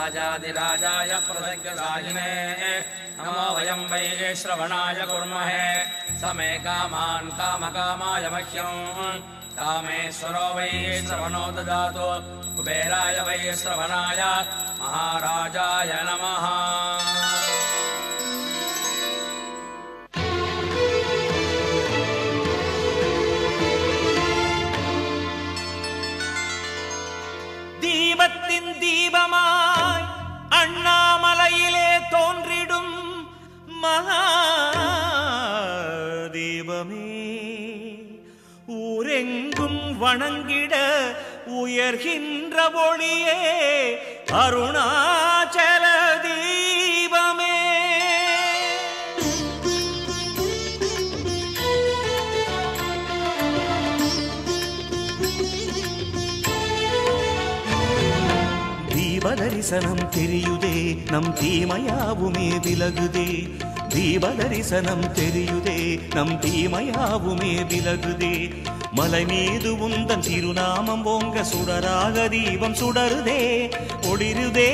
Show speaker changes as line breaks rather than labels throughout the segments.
राजाधिराजाय प्रसज्ञसायिने नमो वयं वै श्रवणाय कुर्महे समे कामान् कामकामाय मह्यं कामेश्वरो वै श्रवणो ददातु कुबेराय वै श्रवणाय महाराजाय नमः।
தீபத்தின் தீபமாய் அண்ணாமலையிலே தோன்றிடும் மகாதீபமே ஊரெங்கும் வணங்கிட உயர்கின்ற ஒளியே அருணாச்சல தீபமே. தீபதரிசனம் தெரியுதே நம் தீமையாவுமே விலகுதே. தீபதரிசனம் தெரியுதே நம் தீமையாவுமே விலகுதே. மலை மீது உந்தன் திருநாமம் ஓங்க சுடராக தீபம் சுடருதே. ஒளிருதே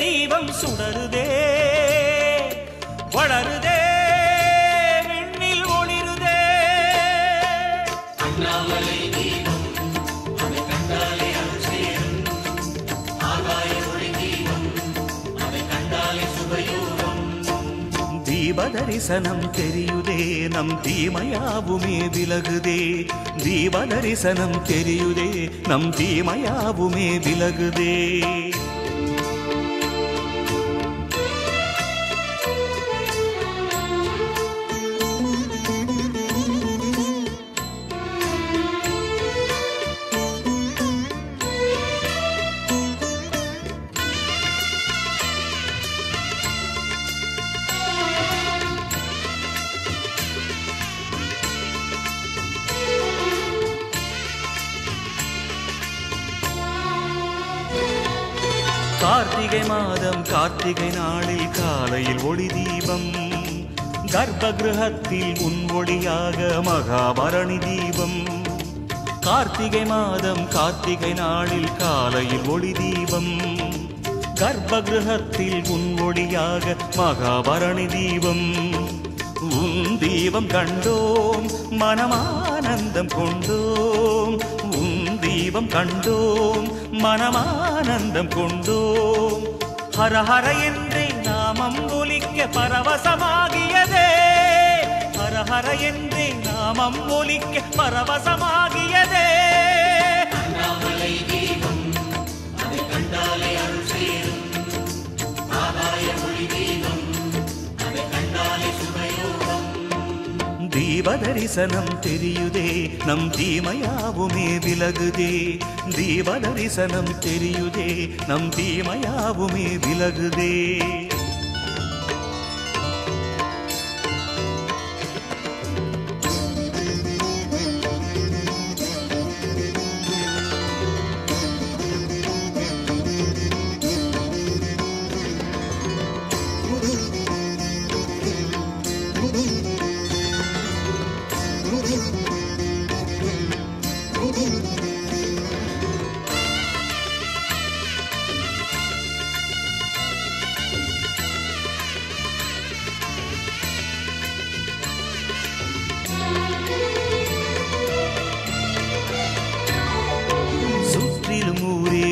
தீபம் சுடருதே வளருதே விண்ணில் ஒளிருதே. அண்ணாமலை தீபம் அதை கண்டாலே அருசேரும் ஆகாய ஒளி தீபம் அதை கண்டாலே சுபயோகம். தீபதரிசனம் தெரியுதே நம் தீமையாவுமே விலகுதே. தீபதரிசனம் தெரியுதே நம் தீமையாவுமே விலகுதே. கார்த்திகை மாதம் கார்த்திகை நாளில் காலையில் ஒளி தீபம். கர்ப்பகிருஹத்தில் உன் ஒளியாக மகாபரணி தீபம். கார்த்திகை மாதம் கார்த்திகை நாளில் காலையில் ஒளி தீபம். கர்ப்பகிருஹத்தில் உன் ஒளியாக மகாபரணி தீபம். உன் தீபம் கண்டோம் மனமானந்தம் கொண்டோம். உன் தீபம் கண்டோம் மனமானந்தம் கொண்டோம். ஹர ஹர என்றே நாமம் ஒலிக்க பரவசமாகியதே. ஹர ஹர என்றே நாமம் ஒலிக்க பரவசமாகியதே. அண்ணாமலை தீபம் அதை கண்டாலே அருள் சேரும் ஆகாய ஒளி தீபம் அதை கண்டாலே சுபயோகம். தீபதரிசனம் தெரியுதே நம் தீமையாவுமே விலகுதே. தீபதரிசனம் தெரியுதே நம் தீமையாவுமே விலகுதே.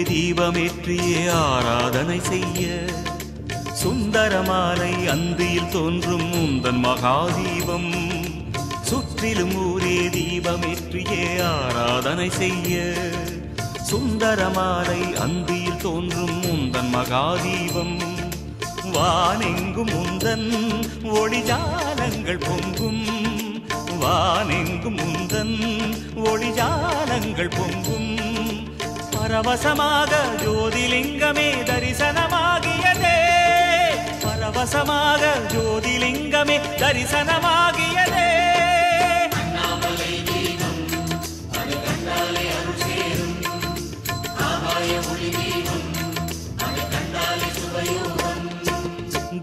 தீபமேற்றியே ஆராதனை செய்ய சுந்தரமாலை அந்தியில் தோன்றும் முந்தன் மகாதீபம். சுற்றிலும் ஊரே தீபமேற்றியே ஆராதனை செய்ய சுந்தரமாலை அந்தியில் தோன்றும் முந்தன் மகாதீபம். வானெங்கும் முந்தன் ஒளிஜாலங்கள் பொங்கும். வானெங்கும் முந்தன் ஒளிஜாலங்கள் பொங்கும். பரவசமாக ஜோதிலிங்கமே தரிசனமாகியதே. பரவசமாக ஜோதிலிங்கமே தரிசனமாகியதே. அண்ணாமலை தீபம் அது கண்டாலே அருள் சேரும் ஆகாய ஒளி தீபம் அது கண்டாலே சுபயோகம்.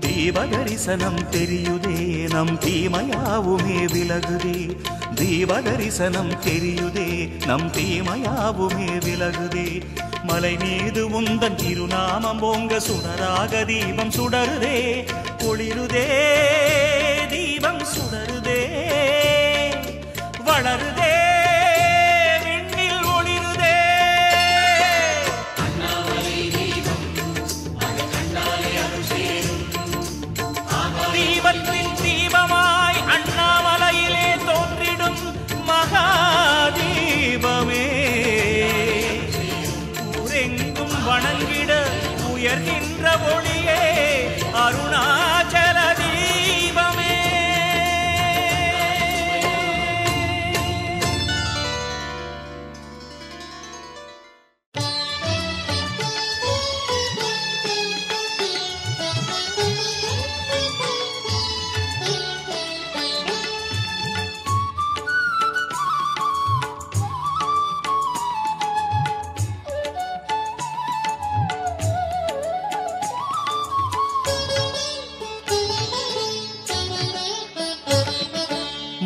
தீப தரிசனம் தெரியுதே நம் தீமையாவுமே விலகுதே. தீப தரிசனம் தெரியுதே நம் தீமையாவுமே விலகுதே மலை மீது உந்தன் திருநாமம் போங்க சுடராக தீபம் சுடருதே ஒளிருதே தீபம் சுடருதே வளருதே விண்ணில் ஒளிருதே தீபத்தின் தீபமாய் அண்ணாமலையிலே தோன்றிடும் மகாதீபமே ஊரெங்கும் வணங்கிட உயர்கின்ற ஒளியே அருணாச்சல தீபமே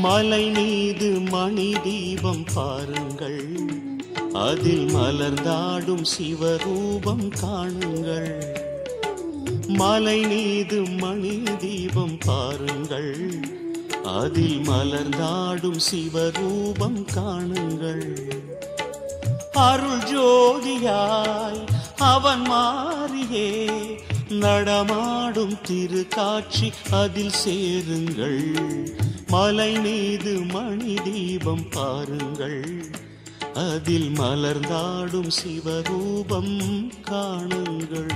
மலை மீது மணி தீபம் பாருங்கள் அதில் மலர்ந்தாடும் சிவரூபம் காணுங்கள் மலை மீது மணி தீபம் பாருங்கள் அதில் மலர்ந்தாடும் சிவரூபம் காணுங்கள் அருள் ஜோதியாய் அவன் மாறியே நடமாடும் திருக்காட்சி அதில் சேருங்கள் மலை மீது மணி தீபம் பாருங்கள் அதில் மலர்ந்தாடும் சிவரூபம் காணுங்கள்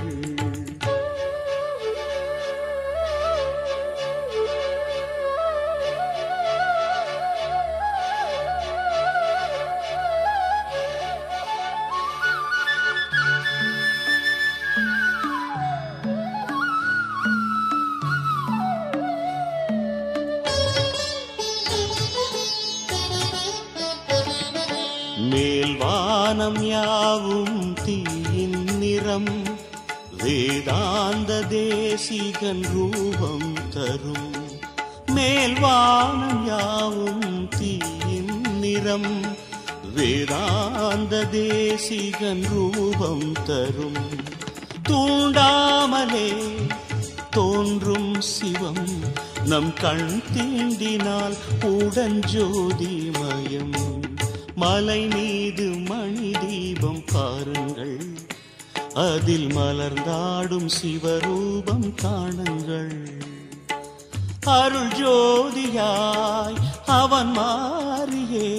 மேல்வானம் யாவும் தீயின் நிறம் வேதாந்த தேசிகன் ரூபம் தரும் மேல்வானம் யாவும் தீயின் நிறம் வேதாந்த தேசிகன் ரூபம் தரும் தூண்டாமலே தோன்றும் சிவம் நம் கண் தீண்டினால் உடஞ்சோதிமயம் மலை மீது மணி தீபம் பாருங்கள் அதில் மலர்ந்தாடும் சிவரூபம் காணுங்கள் அருள் ஜோதியாய் அவன் மாறியே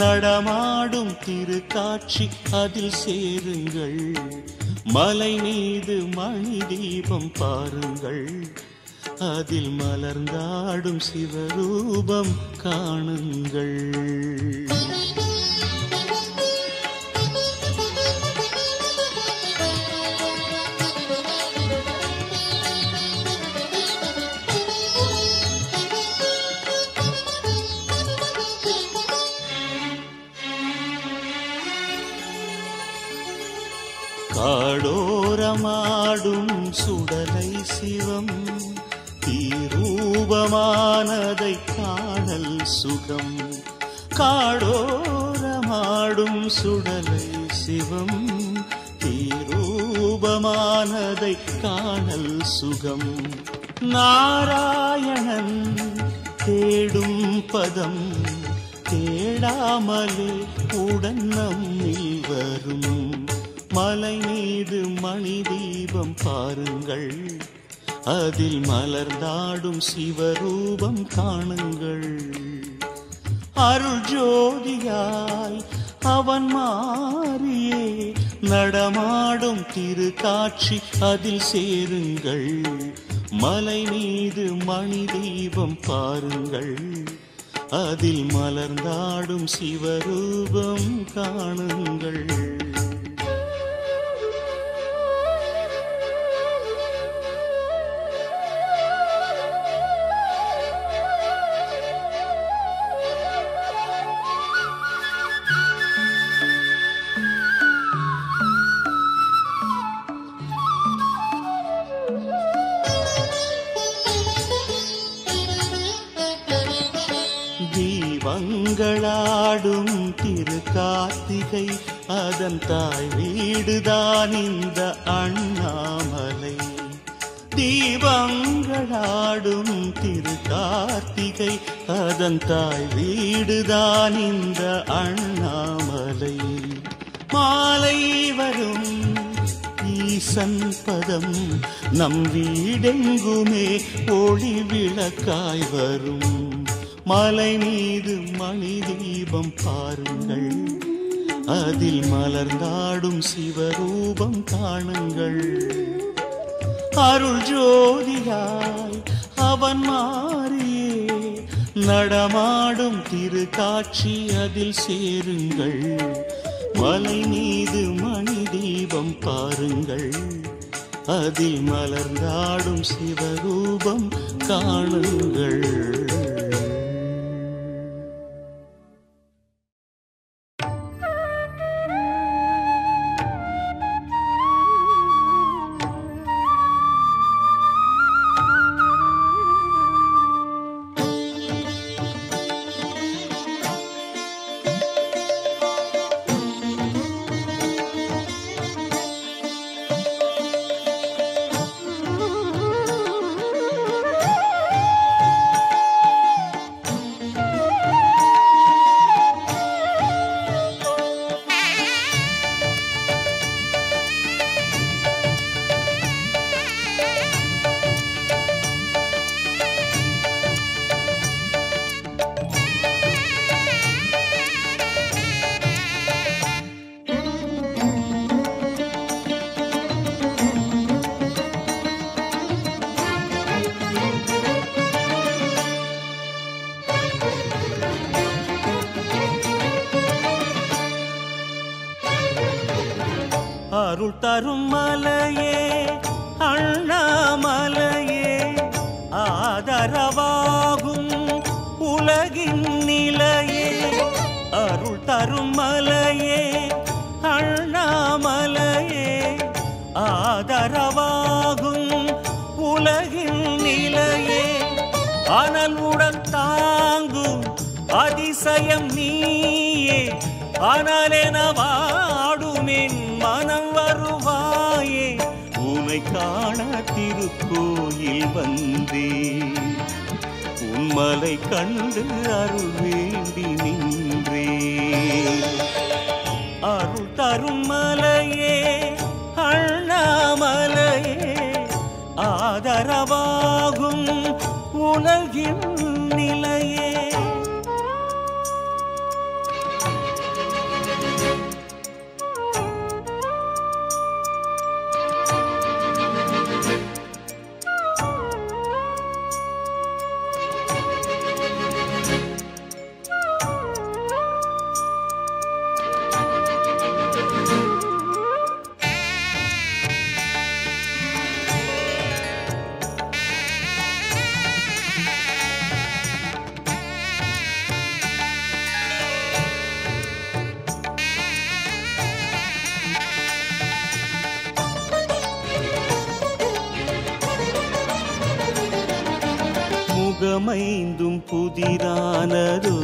நடமாடும் திருக்காட்சி அதில் சேருங்கள் மலை மீது மணி தீபம் பாருங்கள் அதில் மலர்ந்தாடும் சிவரூபம் காணுங்கள் காடோரமாடும் சுடலை சிவம் தீரூபமானதை காணல் சுகம் காடோரமாடும் சுடலை சிவம் தீரூபமானதை காணல் சுகம் நாராயணன் தேடும் பதம் தேடாமலே உடன் நம்மில் வரும் மலை மீது மணி தீபம் பாருங்கள் அதில் மலர்ந்தாடும் சிவரூபம் காணுங்கள் அருள் ஜோதியாய் அவன் மாறியே நடமாடும் திருக்காட்சி அதில் சேருங்கள் மலை மீது மணி தீபம் பாருங்கள் அதில் மலர்ந்தாடும் சிவரூபம் காணுங்கள் கார்த்திகை அதன் தாய் வீடுதான் இந்த அண்ணாமலை. தீபங்களாடும் திரு கார்த்திகை அதன் தாய் வீடுதான் இந்த அண்ணாமலை. மாலை வரும் ஈசன் பதம் நம் வீடெங்குமே ஒளி விளக்காய் வரும். மலை மீது மணி தீபம் பாருங்கள், அதில் மலர்ந்தாடும் சிவரூபம் காணுங்கள். அருள் ஜோதியாய் அவன் மாறியே நடமாடும் திரு காட்சி அதில் சேருங்கள். மலை மீது மணி தீபம் பாருங்கள், அதில் மலர்ந்தாடும் சிவரூபம் காணுங்கள். அருள் தரும் மலையே அண்ணாமலையே, ஆதரவாகும் உலகின் நிலையே. அருள் தரும் மலையே அண்ணாமலையே, ஆதரவாகும் உலகின் நிலையே. அனலுடன் தாங்கும் அதிசயம் நீயே, அனலென வாடுமென் மனம் வருவாயே. உனை காண திருக்கோயில் வந்தே, உன்மலை கண்டு அருள் வேண்டி நின்றே. அருள் தரும் மலையே அண்ணாமலையே, ஆதரவாகும் உலகின் நிலையே. முகமைந்தும் புதிரானதோ,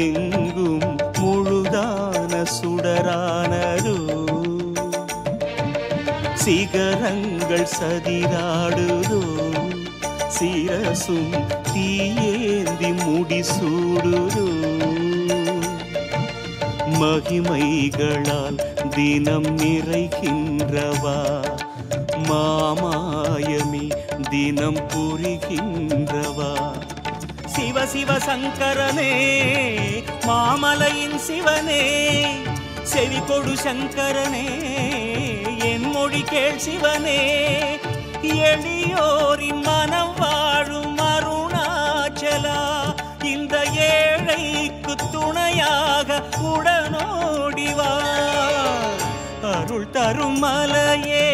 எங்கும் முழுதான சுடரானதோ. சிகரங்கள் சதிராடுதோ, சிரசும் தீயேந்தி முடிசூடுதோ. மகிமைகளால் தினம் நிறைகின்றவா, மாமாயமே தினம் புரிகின்றவா. சிவ சிவ சங்கரனே மாமலையின் சிவனே, செவி கொடு சங்கரனே என் மொழி கேள் சிவனே. எளியோரின் மனம் வாழும் அருணாச்சலா, இந்த ஏழைக்கு துணையாக உடனோடிவா. அருள் தரும் மலையே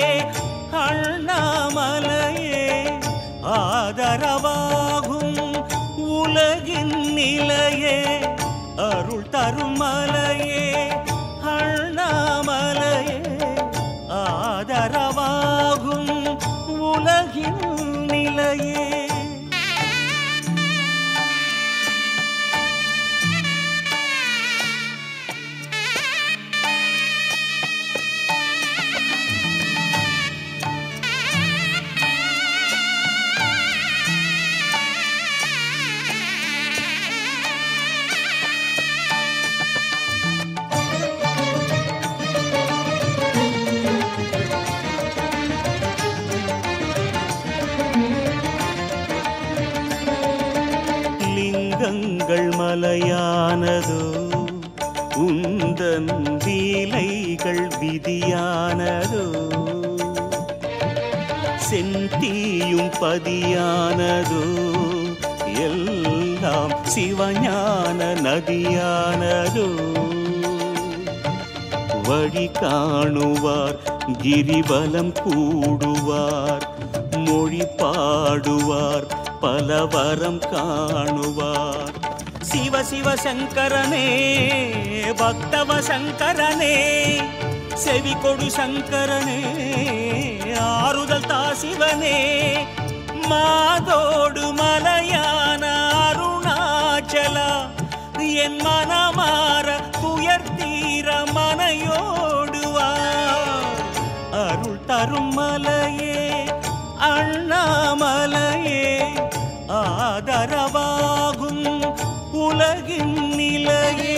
அண்ணாமலையே, ஆதரவாகும் உலகின் நிலையே. அருள் தரும் மலையே அண்ணாமலையே, ஆதரவாகும் உலகின் நிலையே. உந்தன் லீலைகள் விதியானதோ செந்தீயும் பதியானதோ எல்லாம் சிவஞான நதியானதோ வழி காணுவார் கிரிவலம் கூடுவார் மொழி பாடுவார் பலவரம் காணுவார் சிவ சிவ சங்கரனே பக்தவ சங்கரனே செவி கொடு சங்கரனே ஆறுதல் தாசிவனே மாதோடு மலையான அருணாச்சலா என் மனமாற துயர் தீர மனையோடுவார் அருள் தரும் மலையே அண்ணாமலையே ஆதரவாகும் உலகின் நிலையே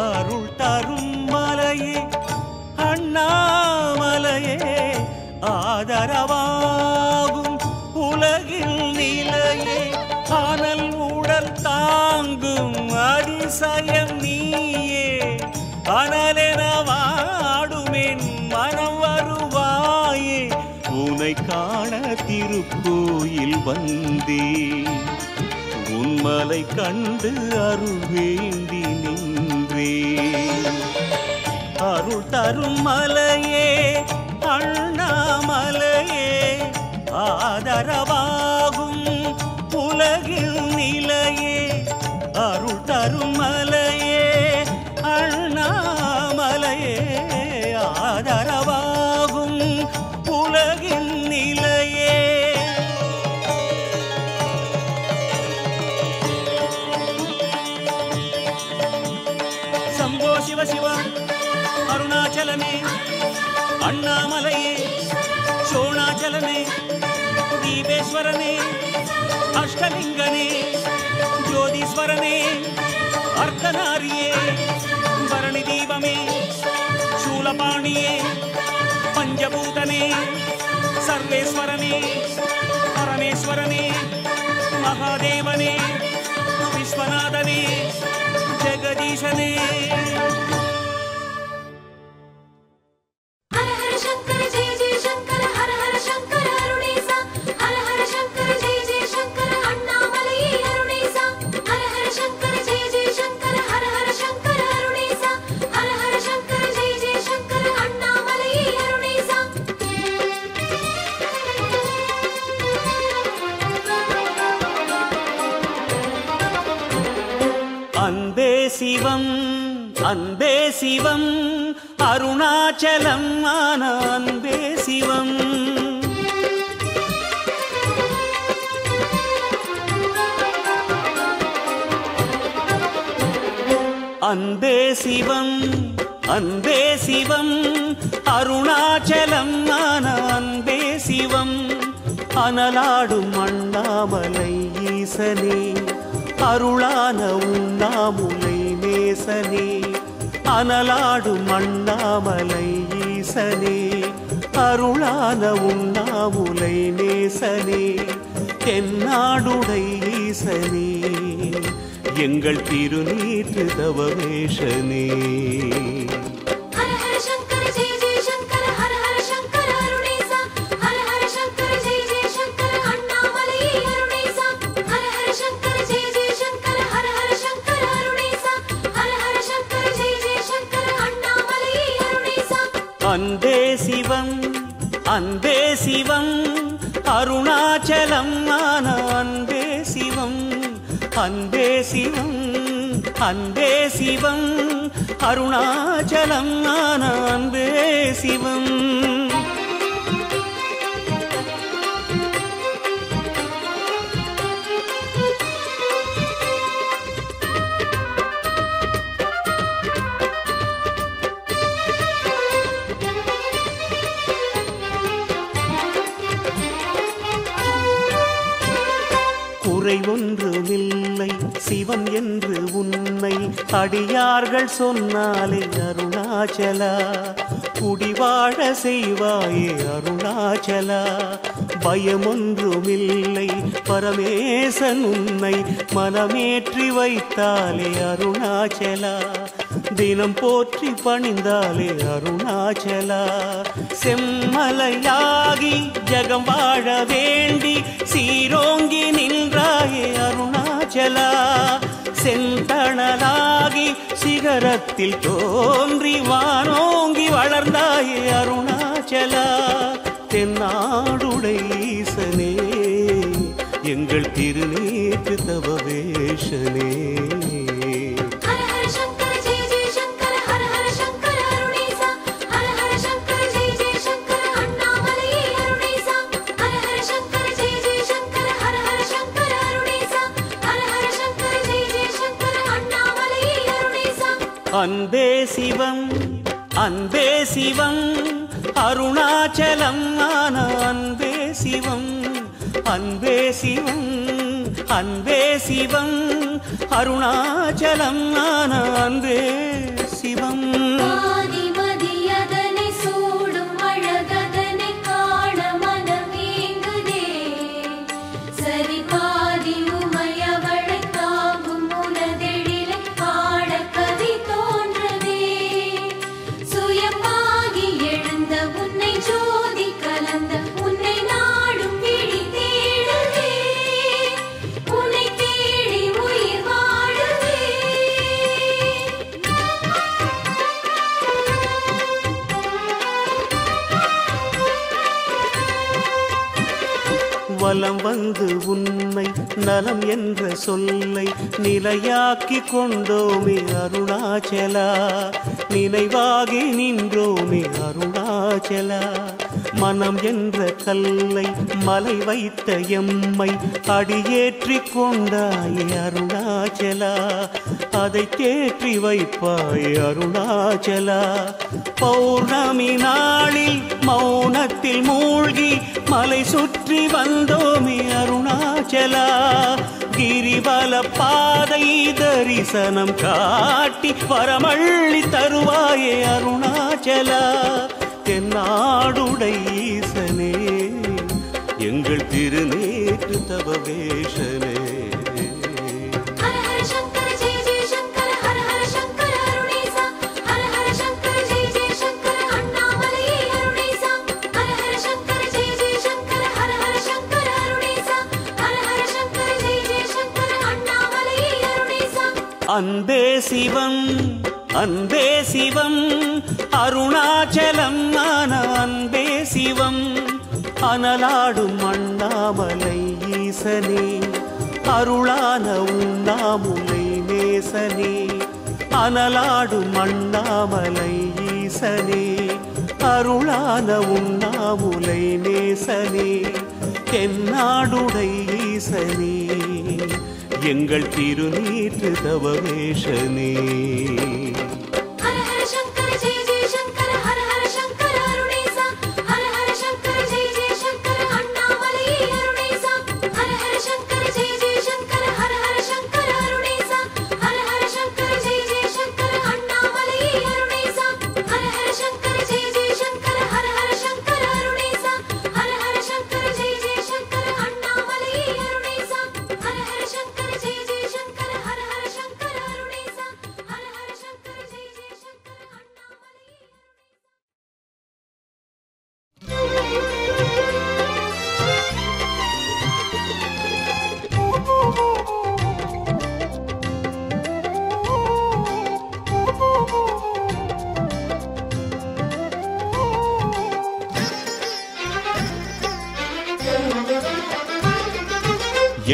அருள் தரும் மலையே அண்ணாமலையே ஆதரவாகும் உலகில் நிலையே ஆனல் உடல் தாங்கும் அதிசயம் நீயே அனலென வாடுமென் மனம் வருவாயே உனை காண திருக்கோயில் வந்தே உன்மலை கண்டு அருள் வேண்டி நின்றே அருள் தரும் மலையே அண்ணாமலையே ஆதரவாகும் உலகில் நிலையே அருள் தரும் மலையே அண்ணாமலையே ஆதரவாகும் உலகின் நிலையே சம்போ சிவ சிவ அருணாச்சலமே அண்ணாமலையே சோணாச்சலமே தீபேஸ்வரனே அஷ்டலிங்கனே ஜோதீஸ்வரனே அர்த்தநாரியே பரணி தீபமே சூலபாணியே பஞ்சபூதனே சர்வேஸ்வரனே பரமேஸ்வரனே மகாதேவனே விஸ்வநாதனே ஜெகதீசனே அன்பே சிவம் அருணாச்சலம் ஆன அன்பே சிவம் அன்பே சிவம் அருணாச்சலம் ஆன அன்பே சிவம் அனலாடும் அண்ணாமலை ஈசனே அருளான உண்ணாமுலை நேசனே அனலாடும் அண்ணாமலை ஈசனே அருளான உண்ணாமுலை நேசனே தென்னாடுடை ஈசனே எங்கள் திருநீற்று தவமேஷனே அன்பே சிவம் அருணாச்சலம் ஆன அன்பே சிவம் அன்பே சிவம் அருணாச்சலம் ஆன அன்பே சிவம் குறை ஒன்றுமில்லை சிவம் என்று உன்னை அடியார்கள் சொன்னாலே அருணாச்சலா குடிவாழ செய்வாயே அருணாச்சலா பயமொன்றுமில்லை பரமேசன் உன்னை மனமேற்றி வைத்தாலே அருணாச்சலா தினம் போற்றி பணிந்தாலே அருணாச்சலா. செம்மலையாகி ஜகம் வாழ வேண்டி சீரோங்கி நின்றாயே அருணாச்சலா. செந்தணலாகி சிகரத்தில் தோன்றி வானோங்கி வளர்ந்தாயே அருணாச்சலா. தென்னாடுடை ஈசனே எங்கள் திருநீற்று தவவேஷனே. அன்பே சிவம் அன்பே சிவம் அருணாச்சலம் ஆன அன்பே சிவம் அன்பே சிவம் அன்பே சிவம் அருணாச்சலம் ஆன அன்பே சிவம். வலம் வந்து உன்னை நலம் என்ற சொல்லை நிலையாக்கி கொண்டோமே அருணாச்சலா. நினைவாகி நின்றோமே அருணாச்சலா. மனம் என்ற கல்லை மலை வைத்த எம்மை அடியேற்றி கொண்டாயே அருணாச்சலா. அதை தேற்றி வைப்பாய் அருணாச்சலா. பௌர்ணமி நாளில் மௌனத்தில் மூழ்கி மலை சுற்றி வந்தோமே அருணாச்சலா. கிரிவல பாதை தரிசனம் காட்டி வரமள்ளி தருவாயே அருணாச்சலா. தென்னாடுடை ஈசனே எங்கள் திருநீற்று தவவேஷனே. அன்பே சிவம் அன்பே சிவம் அருணாச்சலம் ஆன அன்பே சிவம். அனலாடும் அண்ணாமலை ஈசனே அருளான உண்ணாமுலை நேசனே. அனலாடும் அண்ணாமலை ஈசனே அருளான உண்ணாமுலை நேசனே. தென்னாடுடை ஈசனே எங்கள் திருநீற்று தவவேஷனே.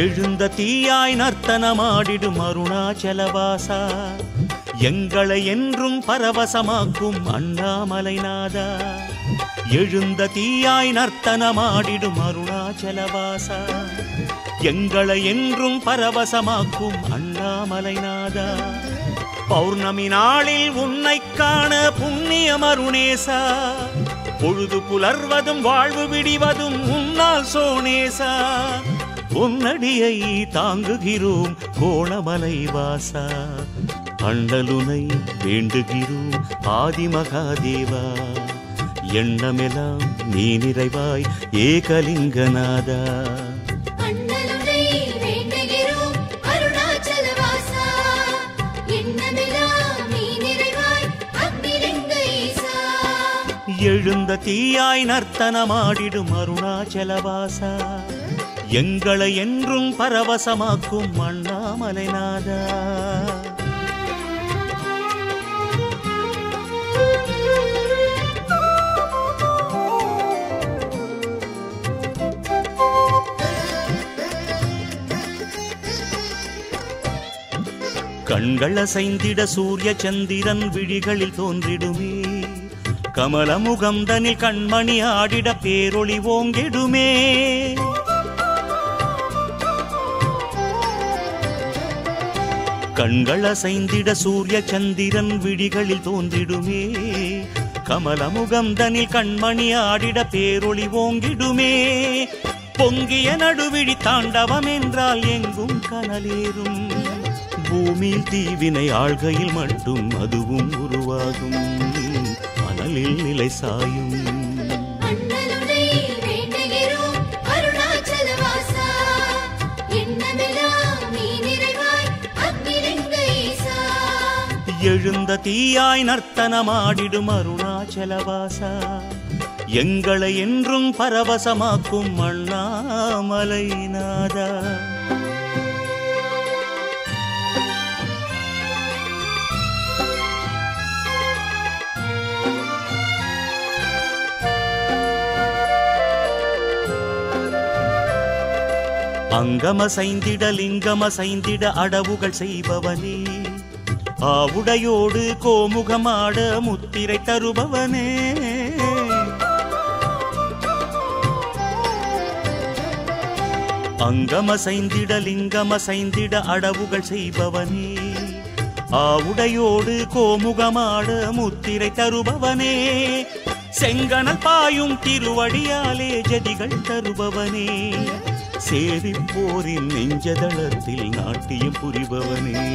எழுந்த தீயாய் நர்த்தனமாடிடும் அருணாச்சலவாசா. எங்களை என்றும் பரவசமாக்கும் அண்ணாமலைநாதா. எழுந்த தீயாய் நர்த்தனமாடிடும் அருணாச்சலவாசா. எங்களை என்றும் பரவசமாக்கும் அண்ணாமலைநாதா. பௌர்ணமி நாளில் உன்னை காண புண்ணியம் அருணேசா. பொழுது புலர்வதும் வாழ்வு விடிவதும் உன்னால் சோனேசா. உன்னடியை தாங்குகிறோம் கோணமலை வாசா. அண்டலுனை வேண்டுகிறோம் ஆதிமகாதேவா. எண்ணமெல்லாம் நீ நிறைவாய் ஏகலிங்கநாதா.
வேண்டுகிறோம் அருணாச்சலவாசா. எண்ணமெல்லாம் நீ நிறைவாய்
எழுந்த தீயாய் நர்த்தனமாடிடும் அருணாச்சலவாசா எங்களை என்றும் பரவசமாக்கும் அண்ணாமலைநாதா கண்கள் அசைந்திட சூரிய சந்திரன் விழிகளில் தோன்றிடுமே கமலமுகந்தனில் கண்மணி ஆடிட பேரொளி ஓங்கிடுமே கண்கள் அசைந்திட சூரிய சந்திரன் விழிகளில் தோன்றிடுமே கமலமுகந்தனில் கண்மணி ஆடிட பேரொளி ஓங்கிடுமே பொங்கிய நடுவிழி தாண்டவம் என்றால் எங்கும் கனலேறும் பூமியில் தீவினை ஆழ்கையில் மட்டும் அதுவும் உருவாகும் மணலில் நிலை சாயும் எழுந்த தீயாய் நர்த்தனமாடிடும் அருணாச்சலவாசா எங்களை என்றும் பரவசமாக்கும் அண்ணாமலைநாதா அங்கமசைந்திட லிங்கமசைந்திட அடவுகள் செய்பவனே ஆவுடையோடு கோமுகமாட முத்திரை தருபவனே அங்கமசைந்திட லிங்கமசைந்திட அடவுகள் செய்பவனே ஆவுடையோடு கோமுகமாட முத்திரை தருபவனே செங்கனல் பாயும் திருவடியாலே ஜதிகள் தருபவனே சேரிப்போரின் நெஞ்சதளத்தில் நாட்டியம் புரிபவனே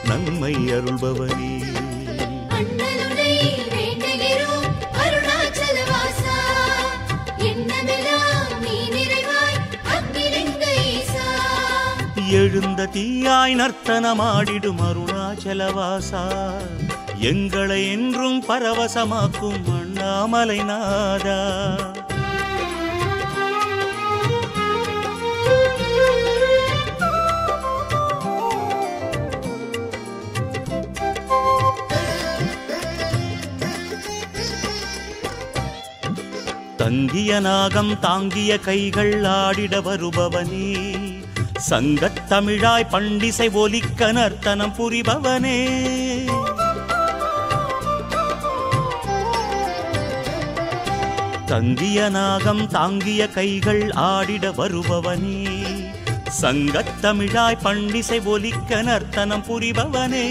நன்மை அருள்பவனே எழுந்த தீயாய் நர்த்தனமாடிடும் அருணாச்சலவாசா எங்களை என்றும் பரவசமாக்கும் அண்ணாமலைநாதா தங்கிய நாகம் தாங்கிய கைகள் ஆடிட வருபவனே சங்கத் தமிழாய் பண்டிசை ஒலிக்க நர்த்தனம் புரிபவனே தங்கிய நாகம் தாங்கிய கைகள் ஆடிட வருபவனே சங்கத் தமிழாய் பண்டிசை ஒலிக்க நர்த்தனம் புரிபவனே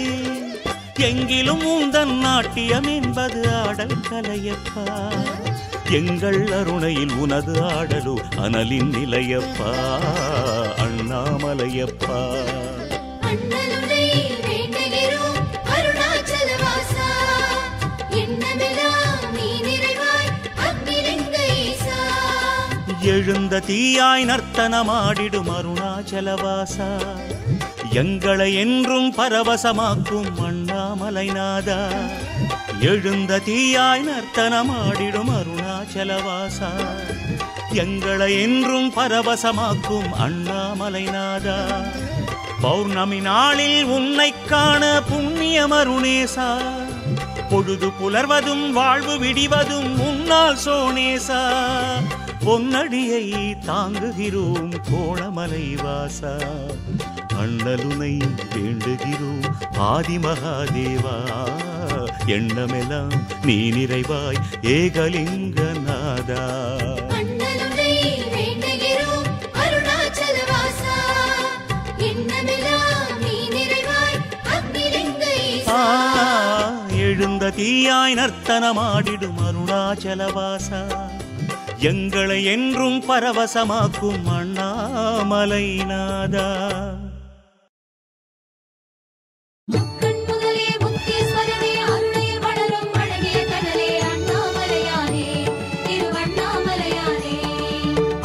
எங்கிலும் உந்தன் நாட்டியம் என்பது ஆடல் கலையப்பா எங்கள் அருணையில் உனது ஆடலு அனலின் நிலையப்பா அண்ணாமலையப்பா எழுந்த தீயாய் நர்த்தனமாடிடும் அருணாச்சலவாசா எங்களை என்றும் பரவசமாக்கும் அண்ணாமலைநாதா எழுந்த தீயாய் நர்த்தனமாடிடும் அருணாச்சலவாசா எங்களை என்றும் பரவசமாக்கும் அண்ணாமலைநாதா பௌர்ணமி நாளில் உன்னை காண புண்ணியம் அருணேசா பொழுது புலர்வதும் வாழ்வு விடிவதும் முன்னால் சோனேசா பொன்னடியை தாங்குகிறோம் கோணமலை வாசா அண்ணலுனை வேண்டுகிறோம் ஆதிமகாதேவா எண்ணமெல்லாம் நீ நிறைவாய் ஏகலிங்கநாதா எழுந்த தீயாய் நர்த்தனமாடிடும் அருணாச்சலவாசா எங்களை என்றும் பரவசமாக்கும் அண்ணாமலைநாதா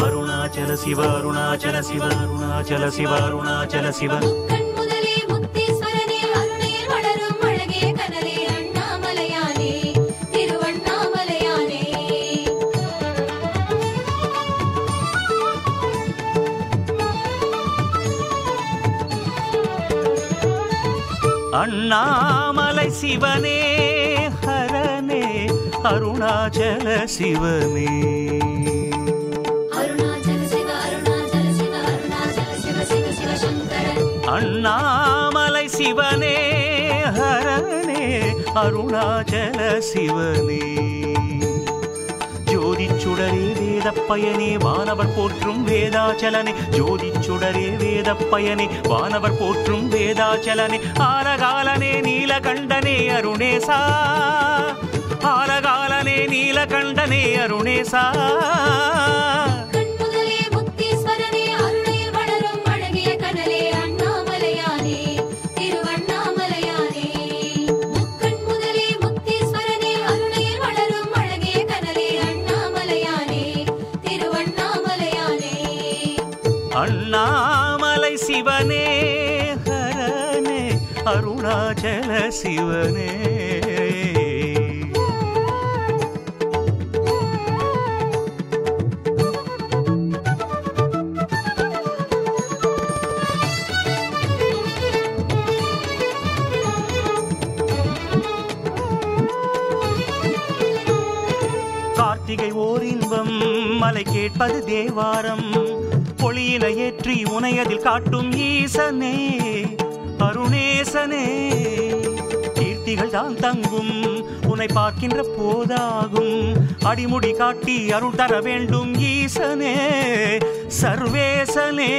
அருணாச்சல சிவ அருணாச்சல சிவ அருணாச்சல சிவ அருணாச்சல சிவ
திருவண்ணாமலையானே
அண்ணாமலை சிவனே ஹரனே அருணாச்சல சிவனே அண்ணாமலை சிவனே ஹரனே அருணாச்சல சிவனே ஜோதி சுடரே வேத பயனே வானவர் போற்றும் வேதாச்சலனே ஜோதி சுடரே வேத பயனே வானவர் போற்றும் வேதாச்சலனே ஆலகாலனே நீலகண்டனே அருணேசா ஆலகாலனே நீலகண்டனே அருணேசா அண்ணாமலை சிவனே ஹரனே அருணாச்சல சிவனே கார்த்திகை ஓர் இன்பம் மலை கேட்பது தேவாரம் பொழியில ஏற்றி உனையதில் காட்டும் ஈசனே அருணேசனே கீர்த்திகள் தான் தங்கும் உன்னை பார்க்கின்ற போதாகும் அடிமுடி காட்டி அருள் தர வேண்டும் ஈசனே சர்வேசனே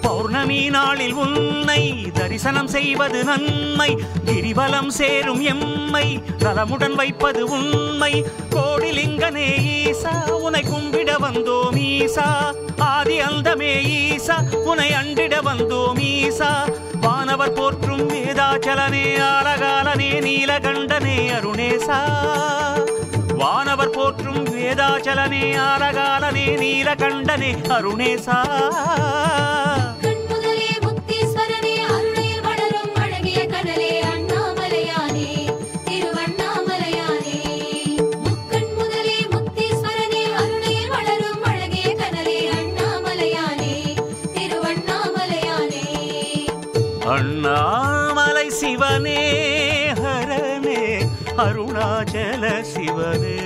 பௌர்ணமி நாளில் உன்னை தரிசனம் செய்வது நன்மை கிரிவலம் சேரும் எம்மை நலமுடன் வைப்பது உண்மை கோடிலிங்கனே ஈசா உனை கும்பிட வந்தோம் ஈசா ஆதி அந்தமே ஈசா உனை அண்டிட வந்தோம் ஈசா வானவர் போற்றும் வேதாச்சலனே ஆலகாலனே நீலகண்டனே அருணேசா வானவர் போற்றும் வேதாச்சலனே ஆலகாலனே நீலகண்டனே அருணேசா அண்ணாமலை சிவனே ஹரனே அருணாச்சல சிவனே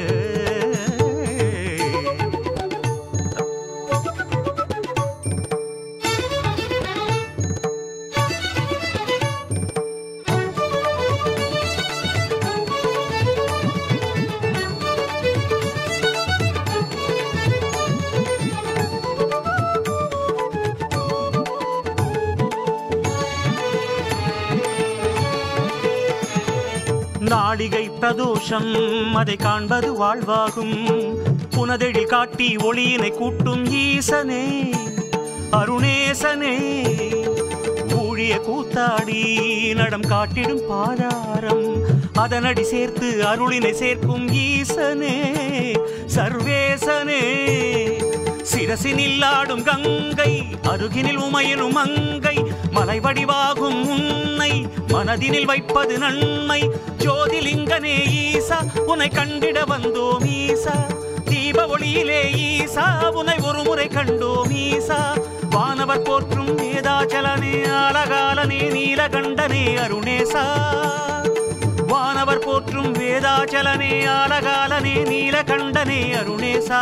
நாடிகை பிரதோஷம் அதை காண்பது வாழ்வாகும் புனதெழில் காட்டி ஒளியினை கூட்டும் ஈசனே அருணேசனே ஊழிய கூத்தாடி நடம் காட்டிடும் பாதாரம் அதனடி சேர்த்து அருளினை சேர்க்கும் ஈசனே சர்வேசனே சிரசினில் ஆடும் கங்கை அருகினில் உமையிலும் மங்கை மலை வடிவாகும் உன்னை மனதினில் வைப்பது நன்மை ஜோதிலிங்கனே ஈசா உன்னை கண்டிட வந்தோம் ஈசா தீப ஒளியிலே ஈசா உன்னை ஒரு முறை கண்டோம் ஈசா வானவர் போற்றும் வேதாச்சலனே ஆலகாலனே நீலகண்டனே அருணேசா வானவர் போற்றும் வேதாச்சலனே ஆலகாலனே நீலகண்டனே அருணேசா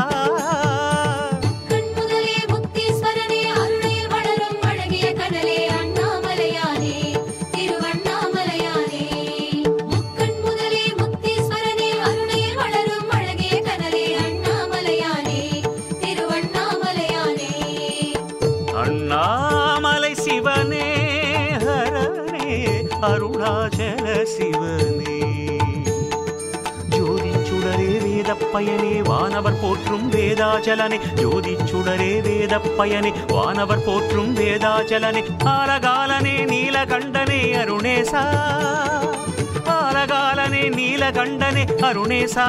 அண்ணாமலை சிவனே ஹரனே அருணாச்சல சிவனே ஜோதி சுடரே வேத பயனே வானவர் போற்றும் வேதாச்சலனே ஜோதி சுடரே வேத பயனே வானவர் போற்றும் வேதாச்சலனே ஆலகாலனே நீலகண்டனே அருணேசா ஆலகாலனே நீலகண்டனே அருணேசா